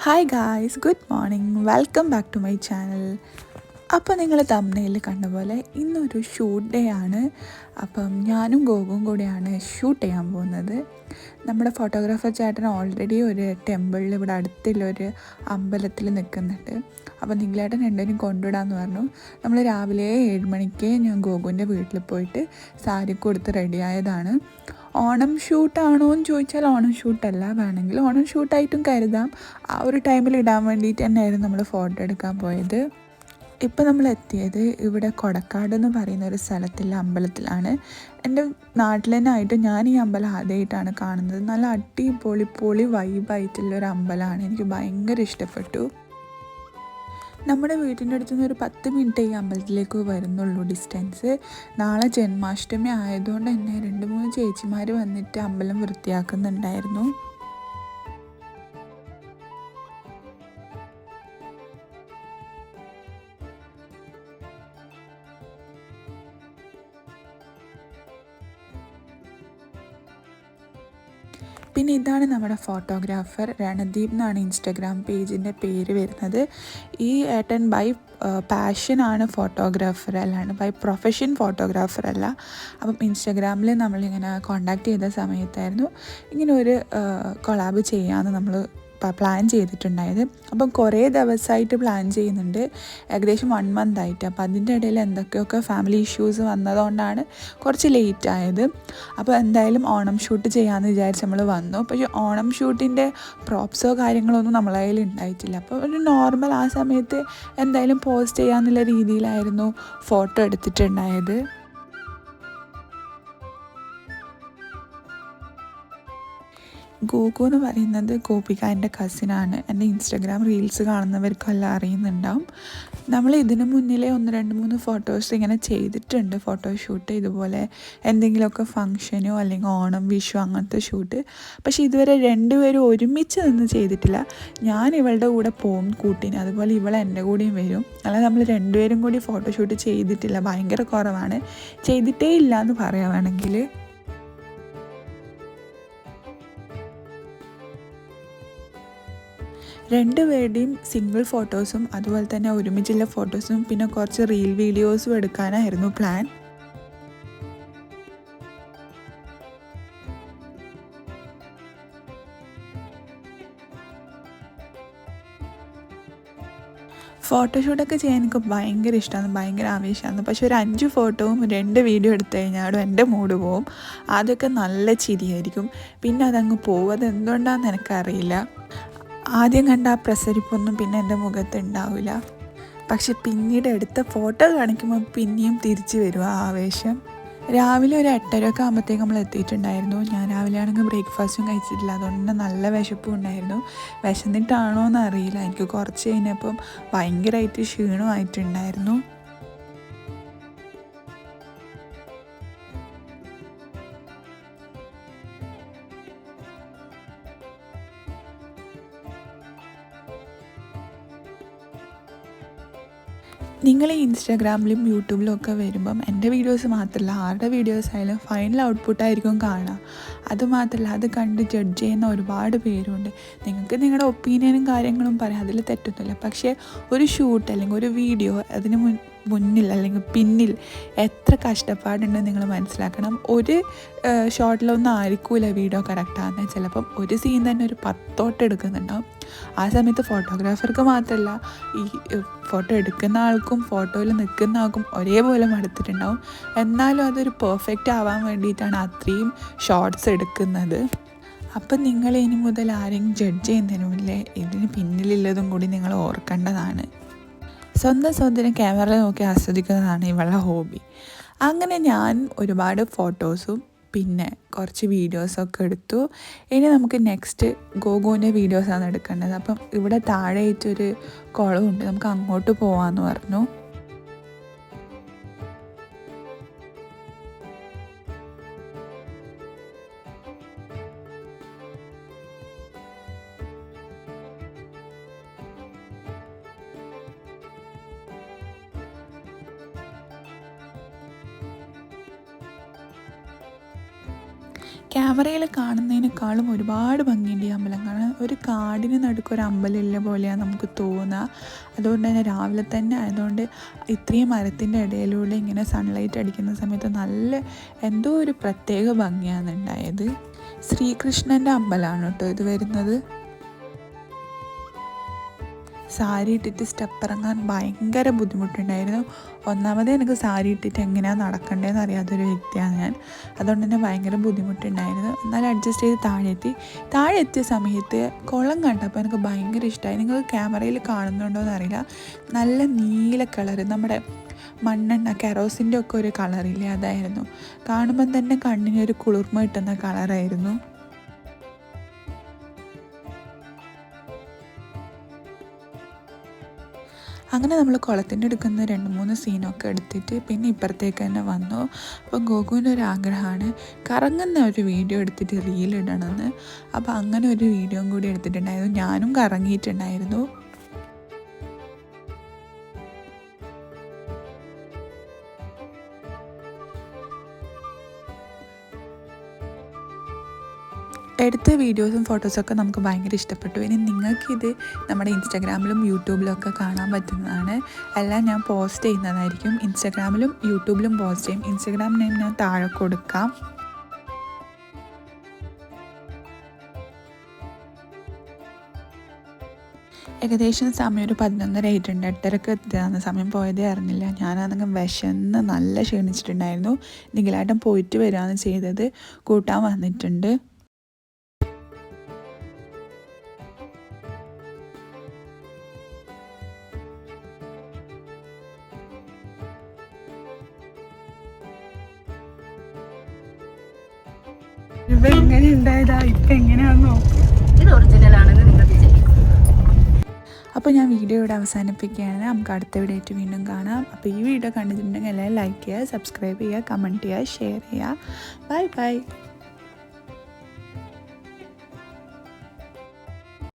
Hi guys, good morning. Welcome back to my channel. അപ്പോൾ നിങ്ങൾ തംബ്നെയിലിൽ കണ്ട പോലെ ഇന്നൊരു ഷൂട്ട് ഡേ ആണ്. അപ്പം ഞാനും ഗോകും കൂടെയാണ് ഷൂട്ട് ചെയ്യാൻ പോകുന്നത്. നമ്മുടെ ഫോട്ടോഗ്രാഫർ ചേട്ടൻ ഓൾറെഡി ഒരു ടെമ്പിളിൽ ഇവിടെ അടുത്തുള്ളൊരു അമ്പലത്തിൽ നിൽക്കുന്നുണ്ട്. അപ്പോൾ നിങ്ങളേട്ടൻ രണ്ടുപേരും കൊണ്ടുവിടാമെന്ന് പറഞ്ഞു. നമ്മൾ രാവിലെ 7 മണിക്ക് ഞാൻ ഗോകുവിൻ്റെ വീട്ടിൽ പോയിട്ട് സാരി കൊടുത്ത് റെഡിയായതാണ്. ഓണം ഷൂട്ടാണോ എന്ന് ചോദിച്ചാൽ ഓണം ഷൂട്ടല്ല, വേണമെങ്കിൽ ഓണം ഷൂട്ടായിട്ടും കരുതാം. ആ ഒരു ടൈമിൽ ഇടാൻ വേണ്ടിയിട്ട് തന്നെയായിരുന്നു നമ്മൾ ഫോട്ടോ എടുക്കാൻ പോയത്. ഇപ്പോൾ നമ്മൾ എത്തിയത് ഇവിടെ കൊടക്കാട് എന്ന് പറയുന്ന ഒരു സ്ഥലത്തുള്ള അമ്പലത്തിലാണ്. എൻ്റെ നാട്ടിൽ തന്നെ ആയിട്ട് ഞാൻ ഈ അമ്പലം ആദ്യമായിട്ടാണ് കാണുന്നത്. നല്ല അടിപൊളി വൈബായിട്ടുള്ളൊരു അമ്പലമാണ്. എനിക്ക് ഭയങ്കര ഇഷ്ടപ്പെട്ടു. നമ്മുടെ വീട്ടിൻ്റെ അടുത്ത് നിന്ന് ഒരു 10 മിനിറ്റ് ഈ അമ്പലത്തിലേക്ക് വരുന്നുള്ളൂ ഡിസ്റ്റൻസ്. നാളെ ജന്മാഷ്ടമി ആയതുകൊണ്ട് തന്നെ 2-3 ചേച്ചിമാർ വന്നിട്ട് അമ്പലം വൃത്തിയാക്കുന്നുണ്ടായിരുന്നു. പിന്നെ ഇതാണ് നമ്മുടെ ഫോട്ടോഗ്രാഫർ, രണദീപ് എന്നാണ് ഇൻസ്റ്റഗ്രാം പേജിൻ്റെ പേര് വരുന്നത്. ഈ ഏട്ടൻ ബൈ പാഷനാണ് ഫോട്ടോഗ്രാഫർ, അല്ലാണ്ട് ബൈ പ്രൊഫഷൻ ഫോട്ടോഗ്രാഫർ അല്ല. അപ്പം ഇൻസ്റ്റഗ്രാമിൽ നമ്മളിങ്ങനെ കോണ്ടാക്ട് ചെയ്ത സമയത്തായിരുന്നു ഇങ്ങനെ ഒരു കൊളാബ് ചെയ്യാമെന്ന് നമ്മൾ പ്ലാൻ ചെയ്തിട്ടുണ്ടായത്. അപ്പം കുറേ ദിവസമായിട്ട് പ്ലാൻ ചെയ്യുന്നുണ്ട്, ഏകദേശം 1 month ആയിട്ട്. അപ്പോൾ അതിൻ്റെ ഇടയിൽ എന്തൊക്കെയൊക്കെ ഫാമിലി ഇഷ്യൂസ് വന്നതുകൊണ്ടാണ് കുറച്ച് ലേറ്റ് ആയത്. അപ്പോൾ എന്തായാലും ഓണം ഷൂട്ട് ചെയ്യാമെന്ന് വിചാരിച്ച് നമ്മൾ വന്നു. പക്ഷേ ഓണം ഷൂട്ടിൻ്റെ പ്രോപ്സോ കാര്യങ്ങളൊന്നും നമ്മളെ കയ്യിൽ ഉണ്ടായിട്ടില്ല. അപ്പോൾ ഒരു നോർമൽ ആ സമയത്ത് എന്തായാലും പോസ്റ്റ് ചെയ്യാമെന്നുള്ള രീതിയിലായിരുന്നു ഫോട്ടോ എടുത്തിട്ടുണ്ടായത്. ഗോകു എന്ന് പറയുന്നത് ഗോപിക എൻ്റെ കസിനാണ്. എൻ്റെ ഇൻസ്റ്റഗ്രാം റീൽസ് കാണുന്നവർക്കെല്ലാം അറിയുന്നുണ്ടാവും. നമ്മൾ ഇതിനു മുന്നിലെ 1-2-3 ഫോട്ടോസ് ഇങ്ങനെ ചെയ്തിട്ടുണ്ട്, ഫോട്ടോഷൂട്ട് ഇതുപോലെ എന്തെങ്കിലുമൊക്കെ ഫങ്ഷനോ അല്ലെങ്കിൽ ഓണം വിഷു അങ്ങനത്തെ ഷൂട്ട്. പക്ഷേ ഇതുവരെ രണ്ടുപേരും ഒരുമിച്ച് നിന്ന് ചെയ്തിട്ടില്ല. ഞാൻ ഇവളുടെ കൂടെ പോകും കൂട്ടിന്, അതുപോലെ ഇവൾ എൻ്റെ കൂടെയും വരും. അല്ലാതെ നമ്മൾ രണ്ടുപേരും കൂടി ഫോട്ടോഷൂട്ട് ചെയ്തിട്ടില്ല, ഭയങ്കര കുറവാണ്, ചെയ്തിട്ടേ ഇല്ല എന്ന് പറയുകയാണെങ്കിൽ. രണ്ടുപേരുടെയും സിംഗിൾ ഫോട്ടോസും അതുപോലെ തന്നെ ഒരുമിച്ചുള്ള ഫോട്ടോസും പിന്നെ കുറച്ച് റീൽ വീഡിയോസും എടുക്കാനായിരുന്നു പ്ലാൻ. ഫോട്ടോഷൂട്ടൊക്കെ ചെയ്യാൻ എനിക്ക് ഭയങ്കര ഇഷ്ടമാണ്, ഭയങ്കര ആവേശമാണ്. പക്ഷെ ഒരു 5 ഫോട്ടോവും 2 വീഡിയോ എടുത്തു കഴിഞ്ഞാലും എൻ്റെ മൂഡ് പോവും. അതൊക്കെ നല്ല ചിരിയായിരിക്കും, പിന്നെ അതങ്ങ് പോവും. അതെന്തുകൊണ്ടാണെന്ന് എനിക്കറിയില്ല. ആദ്യം കണ്ട ആ പ്രസരിപ്പൊന്നും പിന്നെ എൻ്റെ മുഖത്ത് ഉണ്ടാവില്ല. പക്ഷെ പിന്നീട് എടുത്ത ഫോട്ടോ കാണിക്കുമ്പോൾ പിന്നെയും തിരിച്ചു വരും ആ ആവേശം. രാവിലെ ഒരു 8:30 ഒക്കെ ആകുമ്പോഴത്തേക്ക് നമ്മൾ എത്തിയിട്ടുണ്ടായിരുന്നു. ഞാൻ രാവിലെ ആണെങ്കിൽ ബ്രേക്ക്ഫാസ്റ്റും കഴിച്ചിട്ടില്ല, അതുകൊണ്ട് തന്നെ നല്ല വിശപ്പും ഉണ്ടായിരുന്നു. വിശന്നിട്ടാണോ എന്നറിയില്ല, എനിക്ക് കുറച്ച് കഴിഞ്ഞപ്പം ഭയങ്കരമായിട്ട് ക്ഷീണമായിട്ടുണ്ടായിരുന്നു. നിങ്ങൾ ഈ ഇൻസ്റ്റാഗ്രാമിലും യൂട്യൂബിലും ഒക്കെ വരുമ്പം എൻ്റെ വീഡിയോസ് മാത്രമല്ല ആരുടെ വീഡിയോസ് ആയാലും ഫൈനൽ ഔട്ട്പുട്ടായിരിക്കും കാണുക. അതുമാത്രമല്ല അത് കണ്ട് ജഡ്ജ് ചെയ്യുന്ന ഒരുപാട് പേരുണ്ട്. നിങ്ങൾക്ക് നിങ്ങളുടെ ഒപ്പീനിയനും കാര്യങ്ങളും പറയാം, അതിൽ തെറ്റൊന്നുമില്ല. പക്ഷേ ഒരു ഷൂട്ട് അല്ലെങ്കിൽ ഒരു വീഡിയോ അതിന് മുന്നിൽ അല്ലെങ്കിൽ പിന്നിൽ എത്ര കഷ്ടപ്പാടുണ്ടെന്ന് നിങ്ങൾ മനസ്സിലാക്കണം. ഒരു ഷോട്ടിലൊന്നും ആയിരിക്കില്ല വീഡിയോ കറക്റ്റാകുന്നത്. ചിലപ്പം ഒരു സീൻ തന്നെ ഒരു 10 എടുക്കുന്നുണ്ടാവും. ആ സമയത്ത് ഫോട്ടോഗ്രാഫർക്ക് മാത്രമല്ല, ഈ ഫോട്ടോ എടുക്കുന്ന ആൾക്കും ഫോട്ടോയിൽ നിൽക്കുന്ന ആൾക്കും ഒരേപോലെ മടുത്തിട്ടുണ്ടാവും. എന്നാലും അതൊരു പെർഫെക്റ്റ് ആവാൻ വേണ്ടിയിട്ടാണ് അത്രയും ഷോട്ട്സ് എടുക്കുന്നത്. അപ്പം നിങ്ങൾ ഇനി മുതൽ ആരെയും ജഡ്ജ് ചെയ്യുന്നതിനുമില്ലേ, ഇതിന് പിന്നിലുള്ളതും കൂടി നിങ്ങൾ ഓർക്കേണ്ടതാണ്. സ്വന്തം ക്യാമറ നോക്കി ആസ്വദിക്കുന്നതാണ് ഇവളുടെ ഹോബി. അങ്ങനെ ഞാൻ ഒരുപാട് ഫോട്ടോസും പിന്നെ കുറച്ച് വീഡിയോസൊക്കെ എടുത്തു. ഇനി നമുക്ക് നെക്സ്റ്റ് ഗോകുവിൻ്റെ വീഡിയോസാണ് എടുക്കേണ്ടത്. അപ്പം ഇവിടെ താഴെയായിട്ടൊരു കുളമുണ്ട്, നമുക്ക് അങ്ങോട്ട് പോകാമെന്ന് പറഞ്ഞു. ക്യാമറയിൽ കാണുന്നതിനേക്കാളും ഒരുപാട് ഭംഗിയുണ്ട് ഈ അമ്പലം. കാരണം ഒരു കാടിന് നടുക്കൊരു അമ്പലമില്ല പോലെയാണ് നമുക്ക് തോന്നുക. അതുകൊണ്ട് തന്നെ രാവിലെ തന്നെ ആയതുകൊണ്ട് ഇത്രയും മരത്തിൻ്റെ ഇടയിലൂടെ ഇങ്ങനെ സൺലൈറ്റ് അടിക്കുന്ന സമയത്ത് നല്ല എന്തോ ഒരു പ്രത്യേക ഭംഗിയാണ് ഉണ്ടായത്. ശ്രീകൃഷ്ണൻ്റെ അമ്പലമാണ് കേട്ടോ ഇത് വരുന്നത്. സാരി ഇട്ടിട്ട് സ്റ്റെപ്പ് ഇറങ്ങാൻ ഭയങ്കര ബുദ്ധിമുട്ടുണ്ടായിരുന്നു. ഒന്നാമത് എനിക്ക് സാരി ഇട്ടിട്ട് എങ്ങനെയാണ് നടക്കേണ്ടതെന്ന് അറിയാത്തൊരു വ്യക്തിയാണ് ഞാൻ. അതുകൊണ്ട് തന്നെ ഭയങ്കര ബുദ്ധിമുട്ടുണ്ടായിരുന്നു. എന്നാലും അഡ്ജസ്റ്റ് ചെയ്ത് താഴെ എത്തിയ സമയത്ത് കുളം കണ്ടപ്പോൾ എനിക്ക് ഭയങ്കര ഇഷ്ടമായി. നിങ്ങൾ ക്യാമറയിൽ കാണുന്നുണ്ടോ എന്നറിയില്ല, നല്ല നീല കളറ്, നമ്മുടെ മണ്ണെണ്ണ കെറോസിൻ്റെ ഒക്കെ ഒരു കളറില്ലേ, അതായിരുന്നു. കാണുമ്പം തന്നെ കണ്ണിനൊരു കുളിർമ കിട്ടുന്ന കളറായിരുന്നു. അങ്ങനെ നമ്മൾ കുളത്തിൻ്റെ എടുക്കുന്ന 2-3 സീനൊക്കെ എടുത്തിട്ട് പിന്നെ ഇപ്പുറത്തേക്ക് തന്നെ വന്നു. അപ്പോൾ ഗോകുവിൻ്റെ ഒരു ആഗ്രഹമാണ് കറങ്ങുന്ന ഒരു വീഡിയോ എടുത്തിട്ട് റീലിടണമെന്ന്. അപ്പോൾ അങ്ങനെ ഒരു വീഡിയോയും കൂടി എടുത്തിട്ടുണ്ടായിരുന്നു. ഞാനും കറങ്ങിയിട്ടുണ്ടായിരുന്നു. എടുത്ത വീഡിയോസും ഫോട്ടോസൊക്കെ നമുക്ക് ഭയങ്കര ഇഷ്ടപ്പെട്ടു. ഇനി നിങ്ങൾക്കിത് നമ്മുടെ ഇൻസ്റ്റാഗ്രാമിലും യൂട്യൂബിലും ഒക്കെ കാണാൻ പറ്റുന്നതാണ്. എല്ലാം ഞാൻ പോസ്റ്റ് ചെയ്യുന്നതായിരിക്കും. ഇൻസ്റ്റാഗ്രാമിലും യൂട്യൂബിലും പോസ്റ്റ് ചെയ്യും. ഇൻസ്റ്റാഗ്രാം നെയിം ഞാൻ താഴെ കൊടുക്കാം. ഏകദേശം സമയം ഒരു 11:30 ആയിട്ടുണ്ട്. 8:30 എത്തിയതാണ്. സമയം പോയതേ അറിഞ്ഞില്ല. ഞാനാണെങ്കിൽ വിശന്ന് നല്ല ക്ഷീണിച്ചിട്ടുണ്ടായിരുന്നു. നിഖിലേട്ടൻ പോയിട്ട് വരികയാണ് ചെയ്തത്. കൂട്ടാൻ വന്നിട്ടുണ്ട്. ഇപ്പൊ എങ്ങനെ ഉണ്ടായതാ, ഇപ്പൊ എങ്ങനെയാന്ന് നോക്കാം. ഇത് ഒറിജിനൽ ആണെന്ന് നിങ്ങൾക്ക് ചെയ്യും. അപ്പോൾ ഞാൻ വീഡിയോ ഇവിടെ അവസാനിപ്പിക്കുകയാണ്. നമുക്ക് അടുത്ത വീഡിയോ ആയിട്ട് വീണ്ടും കാണാം. അപ്പോൾ ഈ വീഡിയോ കണ്ടിട്ടുണ്ടെങ്കിൽ എല്ലാവരും ലൈക്ക് ചെയ്യുക, സബ്സ്ക്രൈബ് ചെയ്യുക, കമൻറ്റ് ചെയ്യുക, ഷെയർ ചെയ്യുക. Bye bye.